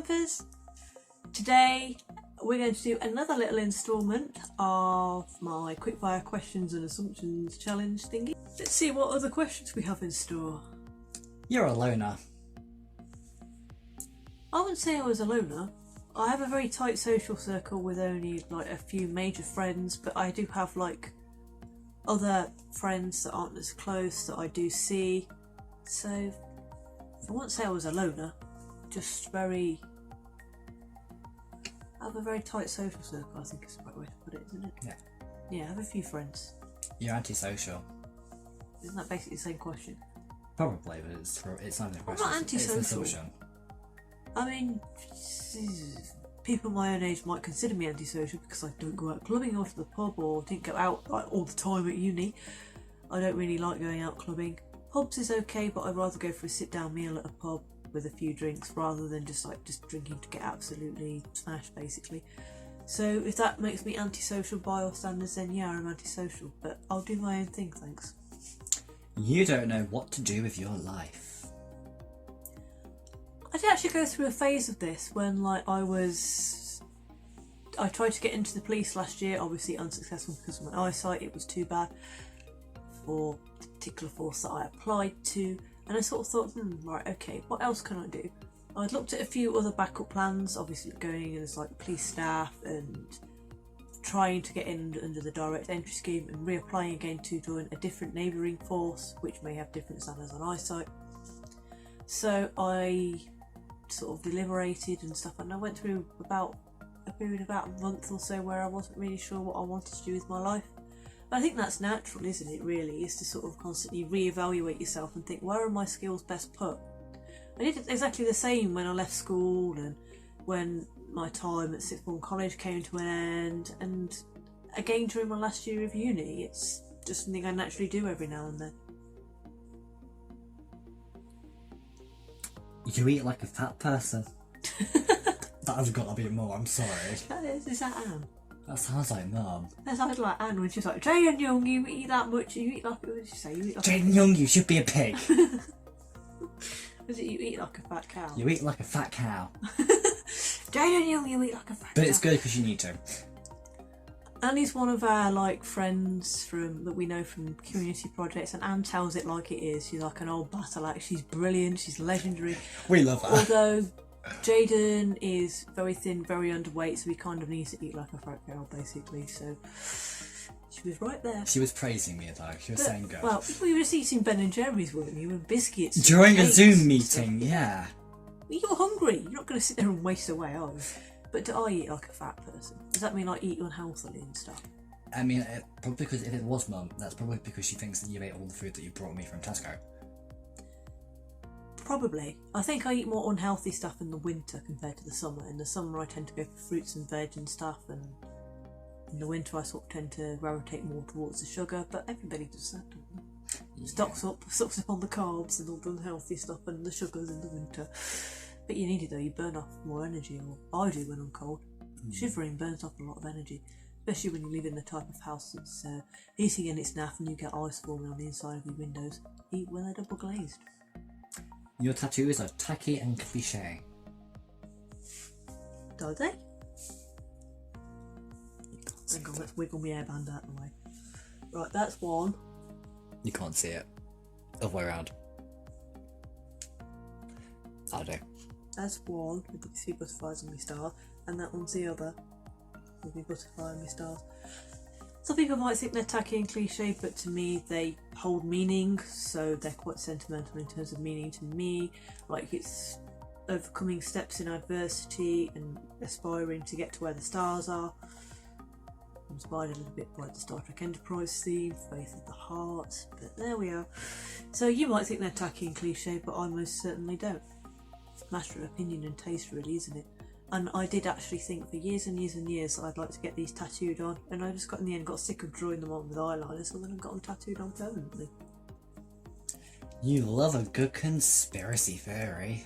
campers. Today we're going to do another little instalment of my Quickfire Questions and Assumptions challenge thingy. Let's see what other questions we have in store. You're a loner. I wouldn't say I was a loner. I have a very tight social circle with only like a few major friends, but I do have like other friends that aren't as close that I do see. So I wouldn't say I was a loner, just I have a very tight social circle, I think is the right way to put it, isn't it? Yeah. Yeah, I have a few friends. You're antisocial. Isn't that basically the same question? Probably, but it's not a question. I'm not antisocial. It's an assumption. I mean, people my own age might consider me antisocial because I don't go out clubbing or to the pub or didn't go out like all the time at uni. I don't really like going out clubbing. Pubs is okay, but I'd rather go for a sit-down meal at a pub with a few drinks rather than just drinking to get absolutely smashed, basically. So if that makes me antisocial by your standards, then yeah, I'm antisocial, but I'll do my own thing, thanks. You don't know what to do with your life. I did actually go through a phase of this when I tried to get into the police last year, obviously unsuccessful because of my eyesight. It was too bad for the particular force that I applied to, and I sort of thought, right, okay, what else can I do? I'd looked at a few other backup plans, obviously going as like police staff and trying to get in under the direct entry scheme and reapplying again to join a different neighbouring force which may have different standards on eyesight. So I sort of deliberated and stuff, and I went through a period of about a month or so where I wasn't really sure what I wanted to do with my life. But I think that's natural, isn't it, really, is to sort of constantly re-evaluate yourself and think, where are my skills best put? I did exactly the same when I left school and when my time at sixth form college came to an end, and again during my last year of uni. It's just something I naturally do every now and then. You eat like a fat person. That has got a bit more, I'm sorry. Is that Anne? That sounds like Mum. That sounded like Anne when she was like, Jane Young, you eat that much, you eat like, what did she say? You eat like Jane Young, you should be a pig. Was it you eat like a fat cow? You eat like a fat cow. Jane Young, you eat like a fat cow. But it's good because you need to. Annie's one of our friends that we know from community projects, and Anne tells it like it is. She's like an old battle axe. She's brilliant. She's legendary. We love her. Although Jaden is very thin, very underweight, so he kind of needs to eat like a fat cow, basically. So she was right there. She was praising me though. She was saying good. Well, you were just eating Ben and Jerry's, weren't you, and biscuits during a Zoom and meeting, stuff. Yeah. You're hungry. You're not going to sit there and waste away, are you? But do I eat like a fat person? Does that mean I eat unhealthily and stuff? I mean, probably because if it was Mum, that's probably because she thinks that you ate all the food that you brought me from Tesco. Probably. I think I eat more unhealthy stuff in the winter compared to the summer. In the summer I tend to go for fruits and veg and stuff, and in the winter I sort of tend to gravitate more towards the sugar, but everybody does that, don't they? Yeah. Stocks up on the carbs and all the unhealthy stuff and the sugars in the winter. But you need it though, you burn off more energy, or I do when I'm cold. Shivering burns off a lot of energy, especially when you live in the type of house that's heating and it's naff and you get ice forming on the inside of your windows, even when they're double glazed. Your tattoos are tacky and cliche. Do they? Hang on, let's wiggle my hairband out of the way. Right, that's one. You can't see it. Other way around. I'll do. That's one with the three butterflies on my star, and that one's the other with the butterfly on my stars. Some people might think they're tacky and cliche, but to me they hold meaning, so they're quite sentimental in terms of meaning to me. Like it's overcoming steps in adversity and aspiring to get to where the stars are. I'm inspired a little bit by the Star Trek Enterprise theme, Faith of the Heart, but there we are. So you might think they're tacky and cliche, but I most certainly don't. It's a matter of opinion and taste, really, isn't it? And I did actually think for years and years and years that I'd like to get these tattooed on, and I just in the end got sick of drawing them on with eyeliner, so then I got them tattooed on permanently. You love a good conspiracy theory.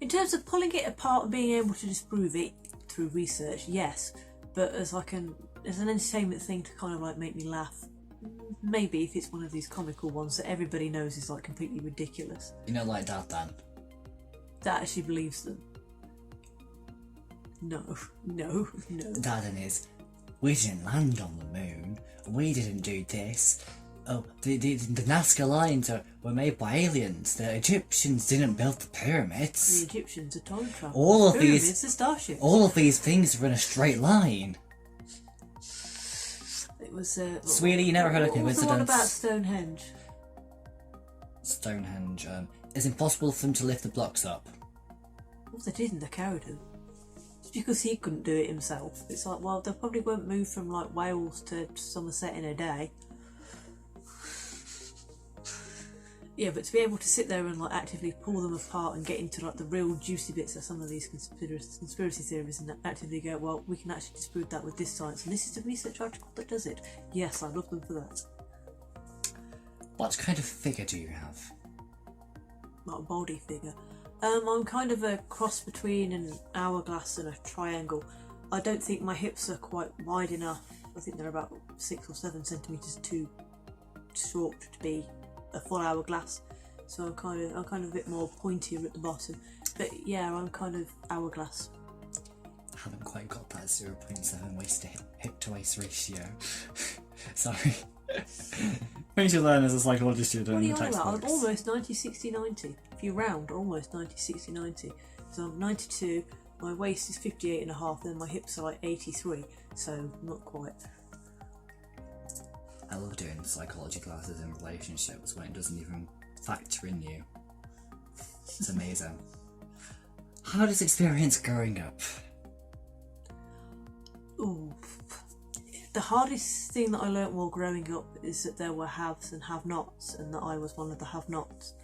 In terms of pulling it apart and being able to disprove it through research, yes, but as an entertainment thing to kind of make me laugh, maybe if it's one of these comical ones that everybody knows is completely ridiculous. You know, like Dad Dan. that actually believes them. No. Darren is, we didn't land on the moon. We didn't do this. Oh, the Nazca lines were made by aliens. The Egyptians didn't build the pyramids. The Egyptians are time travel. All of Pyramids are starships. All of these things are in a straight line. It was. Sweetie, you never heard of coincidence. What about Stonehenge? Stonehenge. It's impossible for them to lift the blocks up. Well, they didn't. They carried him. Just because he couldn't do it himself. It's like, well, they probably won't move from like Wales to Somerset in a day. Yeah, but to be able to sit there and like actively pull them apart and get into like the real juicy bits of some of these conspiracy theories and actively go, well, we can actually disprove that with this science, and this is a research article that does it. Yes, I love them for that. What kind of figure do you have? Not a body figure. I'm kind of a cross between an hourglass and a triangle. I don't think my hips are quite wide enough. I think they're about 6 or 7 centimetres too short to be a full hourglass, so I'm kind of a bit more pointier at the bottom. But yeah, I'm kind of hourglass. I haven't quite got that 0.7 waist to hip to waist ratio. Sorry. When you learn as a psychologist, you're doing the textbooks. I'm almost 90, 60, 90. If you round, almost 90, 60, 90. So I'm 92. My waist is 58 and a half, and my hips are like 83. So not quite. I love doing psychology classes in relationships when it doesn't even factor in you. It's amazing. How does experience growing up? Ooh. The hardest thing that I learnt while growing up is that there were haves and have-nots, and that I was one of the have-nots.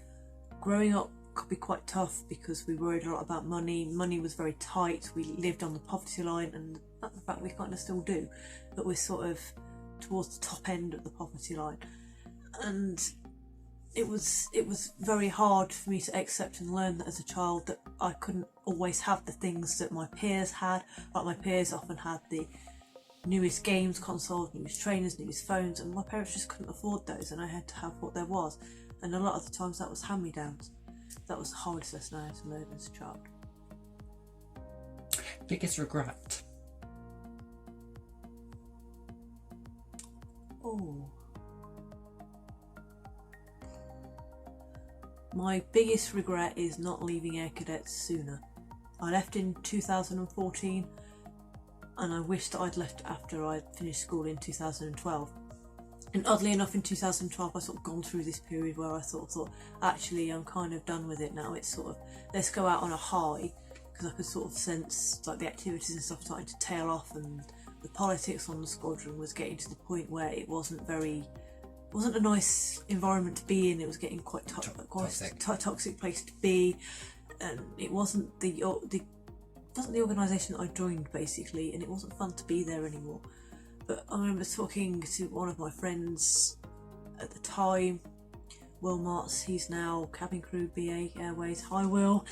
Growing up could be quite tough because we worried a lot about money. Money was very tight. We lived on the poverty line, and that's the fact we kind of still do, but we're sort of towards the top end of the poverty line, and it was very hard for me to accept and learn that as a child that I couldn't always have the things that my peers had. Like my peers often had the newest games consoles, newest trainers, newest phones, and my parents just couldn't afford those, and I had to have what there was, and a lot of the times that was hand-me-downs. That was the hardest lesson I had to learn as a child. Biggest regret? Oh. My biggest regret is not leaving Air Cadets sooner. I left in 2014, and I wish that I'd left after I'd finished school in 2012. And oddly enough, in 2012 I sort of gone through this period where I thought actually I'm kind of done with it now. It's sort of, let's go out on a high, because I could sort of sense like the activities and stuff starting to tail off, and the politics on the squadron was getting to the point where it wasn't a nice environment to be in. It was getting quite toxic place to be, and it wasn't the organisation that I joined basically, and it wasn't fun to be there anymore. But I remember talking to one of my friends at the time, Will Martz. He's now cabin crew BA Airways. Hi Will.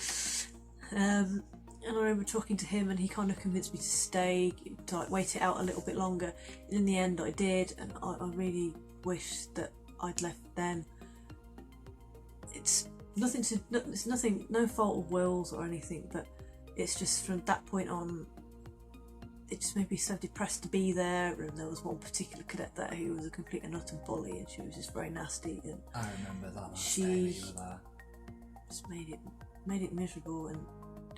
And I remember talking to him, and he kind of convinced me to stay, to like wait it out a little bit longer. And in the end I did, and I really wish that I'd left then. It's nothing, no fault of Will's or anything, but it's just from that point on, it just made me so depressed to be there. And there was one particular cadet there who was a complete and utter bully, and she was just very nasty, and I remember that. She just made it miserable, and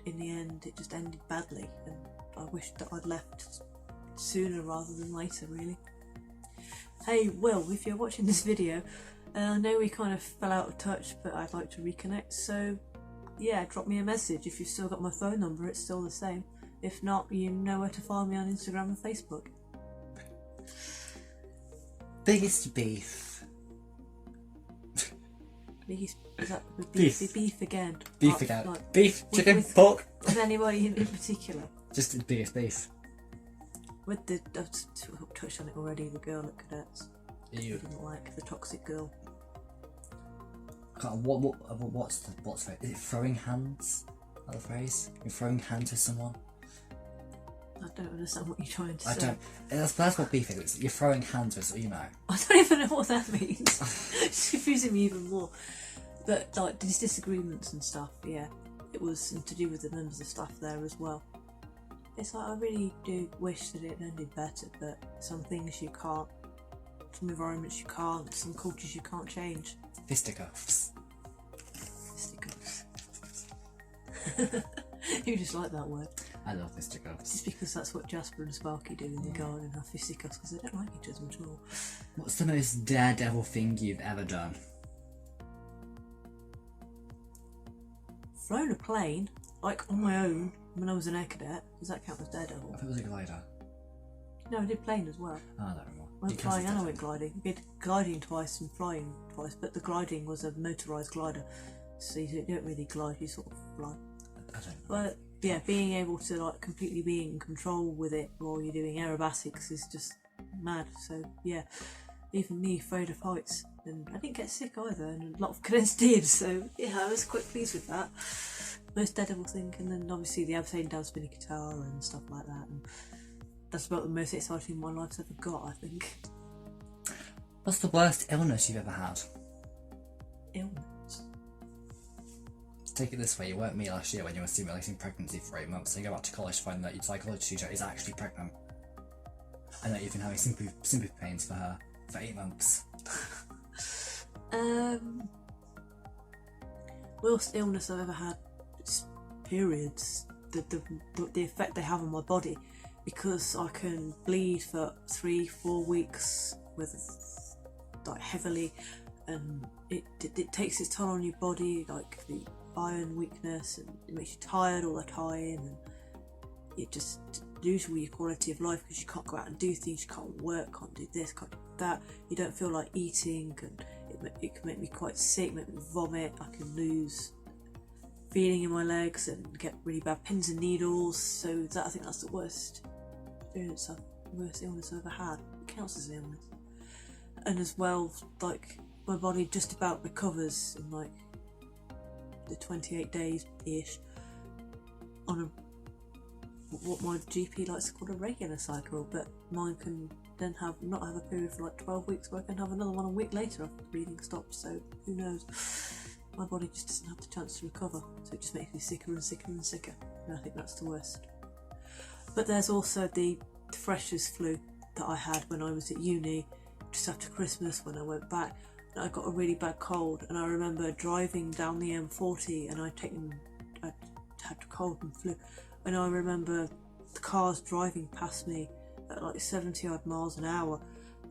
in the end it just ended badly, and I wish that I'd left sooner rather than later, really. Hey Will, if you're watching this video, I know we kind of fell out of touch, but I'd like to reconnect, so yeah, drop me a message. If you've still got my phone number, it's still the same. If not, you know where to find me on Instagram and Facebook. Biggest beef? Is that beef again? Beef again. Like, beef, chicken, pork. With anybody in particular? Just the biggest beef. I've touched on it already, the girl at Cadets. You didn't like the toxic girl. What's the phrase? Is it throwing hands? Is that the phrase? You're throwing hands with someone? I don't understand what you're trying to say. I don't. That's what beef is. You're throwing hands with, you know. I don't even know what that means. It's confusing me even more. But like these disagreements and stuff, yeah. it was to do with the members of staff there as well. It's like, I really do wish that it ended better, but some things you can't, some environments you can't, some cultures you can't change. Fisticuffs. Fisticuffs. You just like that word. I love fisticuffs. Just because that's what Jasper and Sparky do in the garden, have fisticuffs, because they don't like each other at all. What's the most daredevil thing you've ever done? Flown a plane, like on my own, when I was an air cadet. Does that count as daredevil? I thought it was a glider. No, I did plane as well. Oh, I don't know. I went flying and I went gliding. I did gliding twice and flying twice, but the gliding was a motorised glider, so you don't really glide, you sort of fly. I don't know. But yeah, being able to like completely be in control with it while you're doing aerobatics is just mad. So yeah, even me afraid of heights, and I didn't get sick either, and a lot of cadets did. So yeah, I was quite pleased with that. Most daredevil thing, and then obviously the upside down spinning guitar and stuff like that. And that's about the most exciting my life's ever got, I think. What's the worst illness you've ever had? Illness? Take it this way, you weren't me last year when you were simulating pregnancy for 8 months, so you go back to college to find that your psychology teacher is actually pregnant. I know you've been having sympathy pains for her for 8 months. Worst illness I've ever had is periods. The effect they have on my body, because I can bleed for 3-4 weeks with like heavily, and it takes its toll on your body, like the iron weakness, and it makes you tired all the time, and it just loses all your quality of life because you can't go out and do things, you can't work, can't do this, can't do that, you don't feel like eating, and it can make me quite sick, make me vomit, I can lose feeling in my legs and get really bad pins and needles. So that, I think that's the worst illness I've ever had. It counts as an illness. And as well, like, my body just about recovers in like the 28 days ish on a, what my GP likes to call a regular cycle, but mine can then not have a period for like 12 weeks, where I can have another one a week later after the bleeding stops. So who knows? My body just doesn't have the chance to recover, so it just makes me sicker and sicker and sicker, and I think that's the worst. But there's also the freshers flu that I had when I was at uni just after Christmas, when I went back, and I got a really bad cold, and I remember driving down the M40 and I had cold and flu, and I remember the cars driving past me at like 70 odd miles an hour,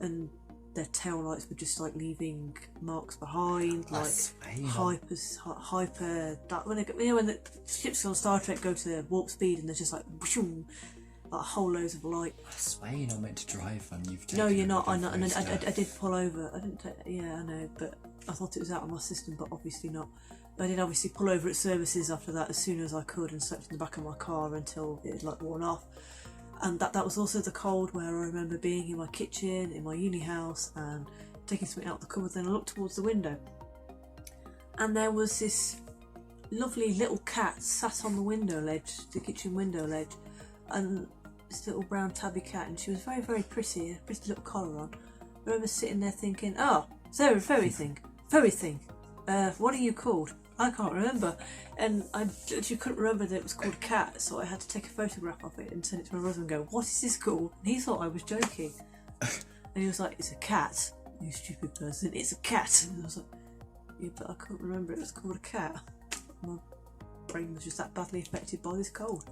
and their tail lights were just like leaving marks behind, like hyper. That when when the ships on Star Trek go to their warp speed and they're just like whooshing, like whole loads of light. I swear you're not meant to drive when you've taken. No, you're not. I know. And I did pull over. I didn't. Yeah, I know, but I thought it was out of my system, but obviously not. I did obviously pull over at services after that as soon as I could and slept in the back of my car until it had like worn off. And that was also the cold where I remember being in my kitchen in my uni house and taking something out of the cupboard. Then I looked towards the window, and there was this lovely little cat sat on the window ledge, the kitchen window ledge, and this little brown tabby cat, and she was very, very pretty, a pretty little collar on. I remember sitting there thinking, oh, so furry thing, what are you called? I can't remember, and I literally couldn't remember that it was called a cat, so I had to take a photograph of it and send it to my brother and go, what is this called? And he thought I was joking, and he was like, it's a cat, you stupid person, it's a cat. And I was like, yeah, but I couldn't remember it was called a cat. My brain was just that badly affected by this cold.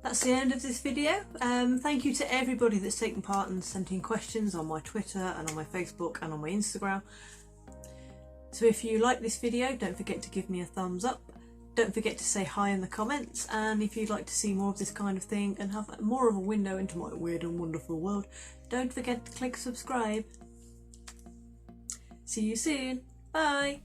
That's the end of this video. Thank you to everybody that's taken part and sent in questions on my Twitter and on my Facebook and on my Instagram. So if you like this video, don't forget to give me a thumbs up. Don't forget to say hi in the comments, and if you'd like to see more of this kind of thing and have more of a window into my weird and wonderful world, don't forget to click subscribe. See you soon. Bye.